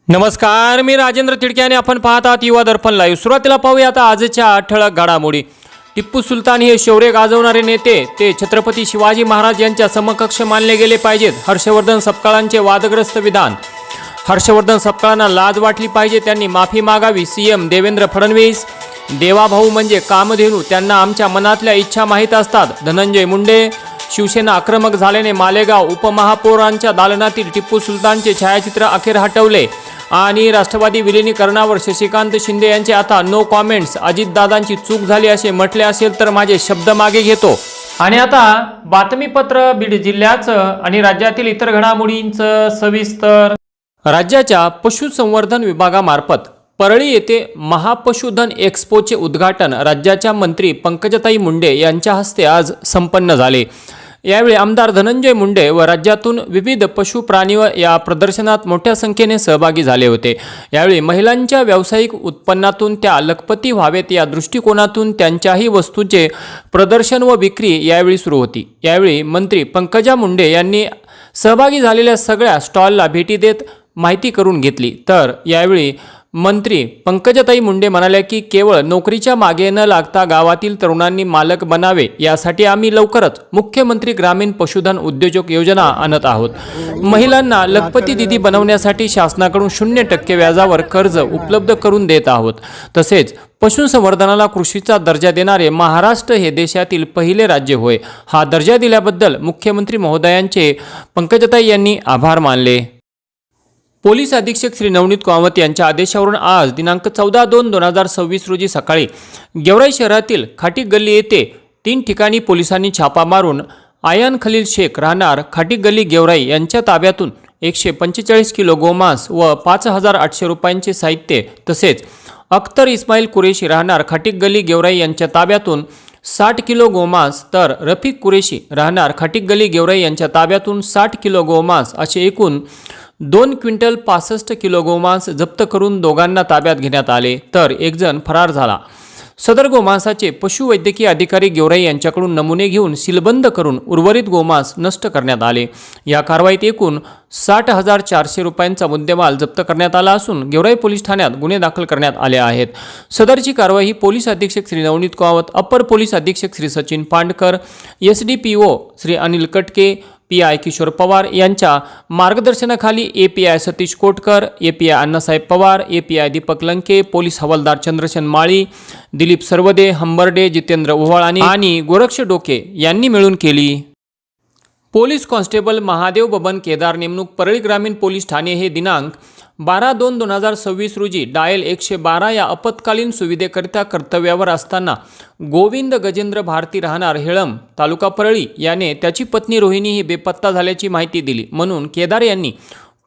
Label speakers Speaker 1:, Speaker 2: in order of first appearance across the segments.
Speaker 1: नमस्कार, मी राजेंद्र तिडके आणि आपण पाहत आहात युवा दर्पण लाईव्ह। सुरुवातीला पाहूया आता आजच्या ठळक घडामोडी। टिप्पू सुलतान हे शौर्य गाजवणारे नेते, ते छत्रपती शिवाजी महाराज यांच्या समकक्ष मानले गेले पाहिजेत। हर्षवर्धन सपकाळांचे वादग्रस्त विधान। हर्षवर्धन सपकाळांना लाज वाटली पाहिजे, त्यांनी माफी मागावी। सीएम देवेंद्र फडणवीस। देवाभाऊ म्हणजे कामधेनू, त्यांना आमच्या मनातल्या इच्छा माहीत असतात। धनंजय मुंडे। शिवसेना आक्रमक झाल्याने मालेगाव उपमहापौरांच्या दालनातील टिप्पू सुलतानचे छायाचित्र अखेर हटवले आणि राष्ट्रवादी विलीनीकरणावर शशिकांत शिंदे यांचे आता नो कॉमेंट्स। अजितदादांची चूक झाली असे म्हटले असेल तर माझे शब्द मागे घेतो। आणि आता बातमीपत्र बीड जिल्ह्याचं आणि राज्यातील इतर घडामोडींचं सविस्तर। राज्याच्या पशुसंवर्धन विभागामार्फत परळी येथे महापशुधन एक्स्पोचे उद्घाटन राज्याच्या मंत्री पंकजाताई मुंडे यांच्या हस्ते आज संपन्न झाले। यावेळी आमदार धनंजय मुंडे व राज्यातून विविध पशु प्राणी या प्रदर्शनात मोठ्या संख्येने सहभागी झाले होते। यावेळी महिलांच्या व्यावसायिक उत्पन्नातून त्या लखपती व्हावेत या दृष्टिकोनातून त्यांच्याही वस्तूंचे प्रदर्शन व विक्री यावेळी सुरू होती। यावेळी मंत्री पंकजा मुंडे यांनी सहभागी झालेल्या सगळ्या स्टॉलला भेटी देत माहिती करून घेतली। तर यावेळी मंत्री पंकजाताई मुंडे म्हणाल्या की केवळ नोकरीच्या मागे न लागता गावातील तरुणांनी मालक बनावे यासाठी आम्ही लवकरच मुख्यमंत्री ग्रामीण पशुधन उद्योजक योजना आणत आहोत। महिलांना लखपती दिदी बनवण्यासाठी शासनाकडून 0% व्याजावर कर्ज उपलब्ध करून देत आहोत। तसेच पशुसंवर्धनाला कृषीचा दर्जा देणारे महाराष्ट्र हे देशातील पहिले राज्य होय। हा दर्जा दिल्याबद्दल मुख्यमंत्री महोदयांचे पंकजाताई यांनी आभार मानले। पोलीस अधीक्षक श्री नवनीत कामत यांच्या आदेशावरून आज दिनांक 14/2/2026 रोजी सकाळी गेवराई शहरातील खाटीक गल्ली येथे 3 ठिकाणी पोलिसांनी छापा मारून आयन खलील शेख राहणार खाटीक गल्ली गेवराई यांच्या ताब्यातून 145 किलो गोमांस व 5,800 रुपयांचे साहित्य, तसेच अख्तर इस्माईल कुरेशी राहणार खाटीक गल्ली गेवराई यांच्या ताब्यातून 60 किलो गोमांस, तर रफिक कुरेशी राहणार खाटीक गल्ली गेवराई यांच्या ताब्यातून 60 किलो गोमांस असे एकूण 2 क्विंटल 65 किलो गोमांस जप्त करून दोघांना ताब्यात घेण्यात आले, तर एक जण फरार झाला। सदर गोमांसाचे पशुवैद्यकीय अधिकारी गेवराई यांच्याकडून नमुने घेऊन सीलबंद करून उर्वरित गोमांस नष्ट करण्यात आले। या कारवाईत एकूण 60,400 रुपयांचा मुद्देमाल जप्त करण्यात आला असून गेवराई पोलीस ठाण्यात गुन्हे दाखल करण्यात आले आहेत। सदरची कारवाई ही पोलीस अधीक्षक श्री नवनीत कामत, अपर पोलीस अधीक्षक श्री सचिन पांडकर, SDPO श्री अनिल कटके, PI किशोर पवार यांच्या मार्गदर्शनाखाली API Satish Kotkar, API Annasaheb Pawar, API Deepak Lanke, police हवालदार चंद्रशन माळी, दिलीप सरवदे, हंबर्डे, जितेंद्र ओव्हाळ आणि गोरक्ष डोके यांनी मिळून केली। पोलीस कॉन्स्टेबल महादेव बबन केदार नेमणूक परळी ग्रामीण पोलीस ठाणे हे दिनांक 12/2/2026 रोजी डायल 112 या आपत्कालीन सुविधेकरिता कर्तव्यावर असताना गोविंद गजेंद्र भारती राहणार हेळम तालुका परळी याने त्याची पत्नी रोहिणी ही बेपत्ता झाल्याची माहिती दिली। म्हणून केदार यांनी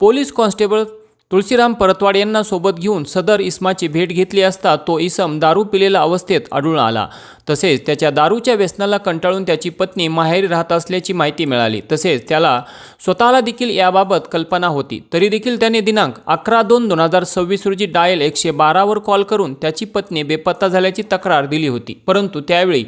Speaker 1: पोलीस कॉन्स्टेबल तुळशीराम परतवाड यांना सोबत घेऊन सदर इसमाची भेट घेतली असता तो इसम दारू पिलेला अवस्थेत आढळून आला। तसेच त्याच्या दारूच्या व्यसनाला कंटाळून त्याची पत्नी माहेरी राहत असल्याची माहिती मिळाली। तसेच त्याला स्वतःला देखील याबाबत कल्पना होती, तरी देखील त्याने दिनांक 11/2/2026 रोजी डायल 112 वर कॉल करून त्याची पत्नी बेपत्ता झाल्याची तक्रार दिली होती। परंतु त्यावेळी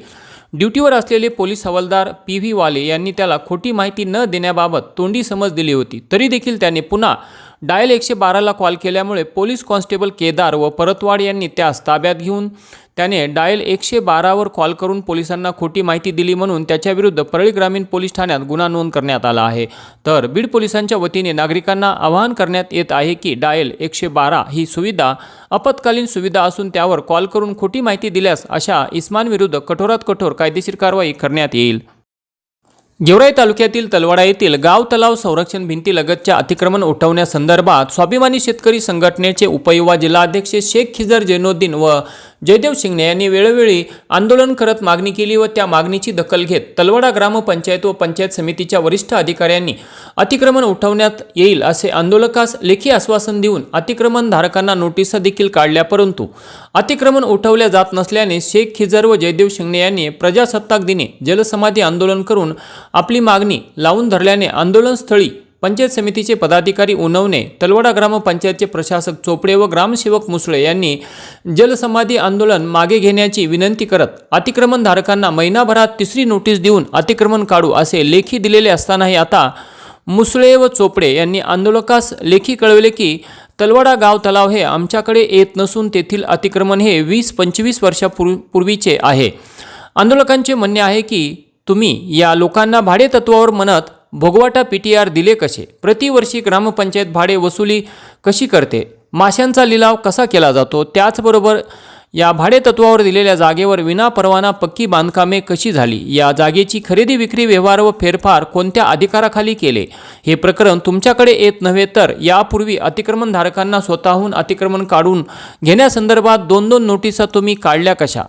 Speaker 1: ड्युटीवर असलेले पोलीस हवालदार PV वाले यांनी त्याला खोटी माहिती न देण्याबाबत तोंडी समज दिली होती। तरी देखील त्याने पुन्हा डायल 112ला कॉल केल्यामुळे पोलीस कॉन्स्टेबल केदार व परतवाड यांनी त्यास ताब्यात घेऊन त्याने डायल 112 वर कॉल करून पोलिसांना खोटी माहिती दिली म्हणून त्याच्याविरुद्ध परळी ग्रामीण पोलीस ठाण्यात गुन्हा नोंद करण्यात आला आहे। तर बीड पोलिसांच्या वतीने नागरिकांना आवाहन करण्यात येत आहे की डायल 112 ही सुविधा आपत्कालीन सुविधा असून त्यावर कॉल करून खोटी माहिती दिल्यास अशा इस्मांविरुद्ध कठोरात कठोर कायदेशीर कारवाई करण्यात येईल। गेवराई तालुक्यातील तलवाडा येथील गाव तलाव संरक्षण भिंतीलगतच्या अतिक्रमण उठवण्यासंदर्भात स्वाभिमानी शेतकरी संघटनेचे उपयुवा जिल्हाध्यक्ष शेख खिजर जैनुद्दीन व जयदेव शिंगणे यांनी वेळोवेळी आंदोलन करत मागणी केली व त्या मागणीची दखल घेत तलवाडा ग्रामपंचायत व पंचायत समितीच्या वरिष्ठ अधिकाऱ्यांनी अतिक्रमण उठवण्यात येईल असे आंदोलकास लेखी आश्वासन देऊन अतिक्रमणधारकांना नोटिसा देखील काढल्या, परंतु अतिक्रमण उठवल्या जात नसल्याने शेख खिजर व जयदेव शिंगणे यांनी प्रजासत्ताक दिनी जलसमाधी आंदोलन करून आपली मागणी लावून धरल्याने आंदोलनस्थळी पंचायत समितीचे पदाधिकारी उनवणे, तलवाडा ग्रामपंचायतचे प्रशासक चोपडे व ग्रामसेवक मुसळे यांनी जलसमाधी आंदोलन मागे घेण्याची विनंती करत अतिक्रमणधारकांना महिनाभरात 3री नोटीस देऊन अतिक्रमण काढू असे लेखी दिलेले असतानाही आता मुसळे व चोपडे यांनी आंदोलकास लेखी कळवले की तलवाडा गाव तलाव हे आमच्याकडे येत नसून तेथील अतिक्रमण हे 20-25 वर्षापूर्वीचे आहे. आंदोलकांचे म्हणणे आहे की तुम्ही या लोकांना भाडे तत्वावर म्हणत भोगवाटा PTR दिले कसे? प्रतिवर्षी ग्रामपंचायत भाडे वसुली कशी करते? माशांचा लिलाव कसा केला जातो? त्याचबरोबर या भाडे तत्वावर दिलेल्या जागेवर विनापरवाना पक्की बांधकामे कशी झाली? या जागेची खरेदी विक्री व्यवहार व फेरफार कोणत्या अधिकाराखाली केले? हे प्रकरण तुमच्याकडे येत नव्हे तर यापूर्वी अतिक्रमणधारकांना स्वतःहून अतिक्रमण काढून घेण्यासंदर्भात 2-2 नोटिसा तुम्ही काढल्या कशा?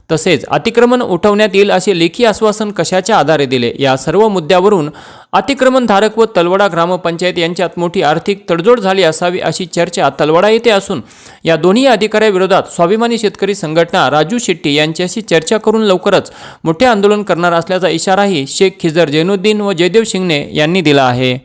Speaker 1: तसेच अतिक्रमण उठवण्यात येईल असे लेखी आश्वासन कशाच्या आधारे दिले? या सर्व मुद्द्यावरून अतिक्रमणधारक व तलवाडा ग्रामपंचायत यांच्यात मोठी आर्थिक तडजोड झाली असावी अशी चर्चा तलवाडा येथे असून या दोन्ही अधिकाऱ्याविरोधात स्वाभिमानी शेतकरी संघटना राजू शेट्टी यांच्याशी चर्चा करून लवकरच मोठे आंदोलन करणार असल्याचा इशाराही शेख खिजर जैनुद्दीन व जयदेव शिंगणे यांनी दिला आहे.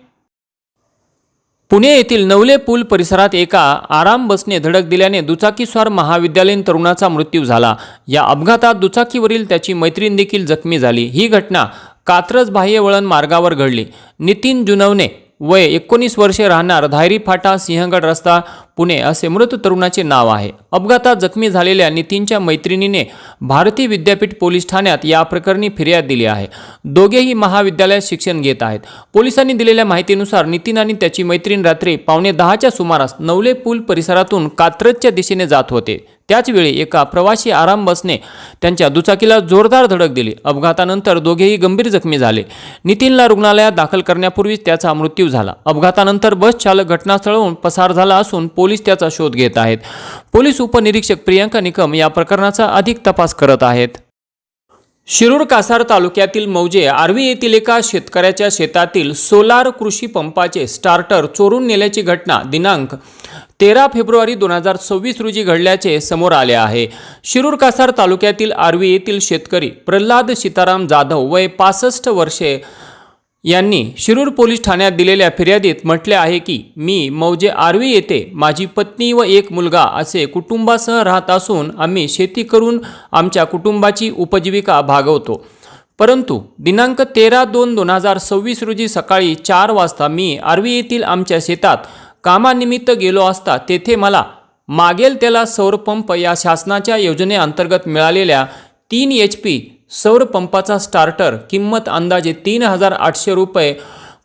Speaker 1: पुणे येथील नवले पूल परिसरात एका आराम बसने धडक दिल्याने दुचाकीस्वार महाविद्यालयीन तरुणाचा मृत्यू झाला. या अपघातात दुचाकीवरील त्याची मैत्रीण देखील जखमी झाली. ही घटना कात्रज बाह्य वळण मार्गावर घडली. नितीन जुनवणे वय 19 वर्षे राहणार धायरी फाटा सिंहगड रस्ता पुणे असे मृत तरुणाचे नाव आहे. अपघातात जखमी झालेल्या नितीनच्या मैत्रिणीने भारती विद्यापीठ पोलीस ठाण्यात या प्रकरणी फिर्याद दिली आहे. दोघेही महाविद्यालयात शिक्षण घेत आहेत. पोलिसांनी दिलेल्या माहितीनुसार नितीन आणि त्याची मैत्रीण रात्री 9:15च्या सुमारास नवले पूल परिसरातून कात्रजच्या दिशेने जात होते. त्याचवेळी एका प्रवासी आराम बसने त्यांच्या दुचाकीला जोरदार धडक दिली. अपघातानंतर दोघेही गंभीर जखमी झाले. नितीनला रुग्णालयात दाखल करण्यापूर्वीच त्याचा मृत्यू झाला. अपघातानंतर बस चालक घटनास्थळावरून पसार झाला असून पोलीस त्याचा शोध घेत आहेत. पोलीस उपनिरीक्षक प्रियंका निकम या प्रकरणाचा अधिक तपास करत आहेत. शिरूर कासार तालुक्यातील मौजे आर्वी येथील एका शेतकऱ्याच्या शेतातील सोलार कृषी पंपाचे स्टार्टर चोरून नेल्याची घटना दिनांक 13 फेब्रुवारी 2026 रोजी घडल्याचे समोर आले आहे. शिरूर कासार तालुक्यातील आर्वी येथील शेतकरी प्रल्हाद सीताराम जाधव वय 65 वर्षे यांनी शिरूर पोलीस ठाण्यात दिलेल्या फिर्यादीत म्हटले आहे की मी मौजे आर्वी येथे माझी पत्नी व एक मुलगा असे कुटुंबासह राहत असून आम्ही शेती करून आमच्या कुटुंबाची उपजीविका भागवतो. परंतु दिनांक 13/2/2026 रोजी सकाळी 4 वाजता मी आर्वी येथील आमच्या शेतात कामानिमित्त गेलो असता तेथे मला मागेल त्याला सौरपंप या शासनाच्या योजनेअंतर्गत मिळालेल्या 3 HP सौर पंपाचा स्टार्टर किंमत अंदाजे 3,800 रुपये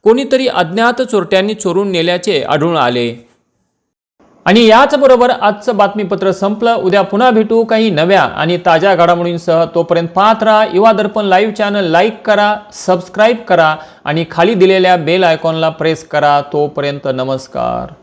Speaker 1: कोणीतरी अज्ञात चोरट्यांनी चोरून नेल्याचे आढळून आले. आणि याचबरोबर आजचं बातमीपत्र संपलं. उद्या पुन्हा भेटू काही नव्या आणि ताज्या घडामोडींसह. तोपर्यंत पाहत राहा युवा दर्पण लाईव्ह चॅनल. लाईक करा, सबस्क्राईब करा आणि खाली दिलेल्या बेल आयकॉनला प्रेस करा. तोपर्यंत नमस्कार.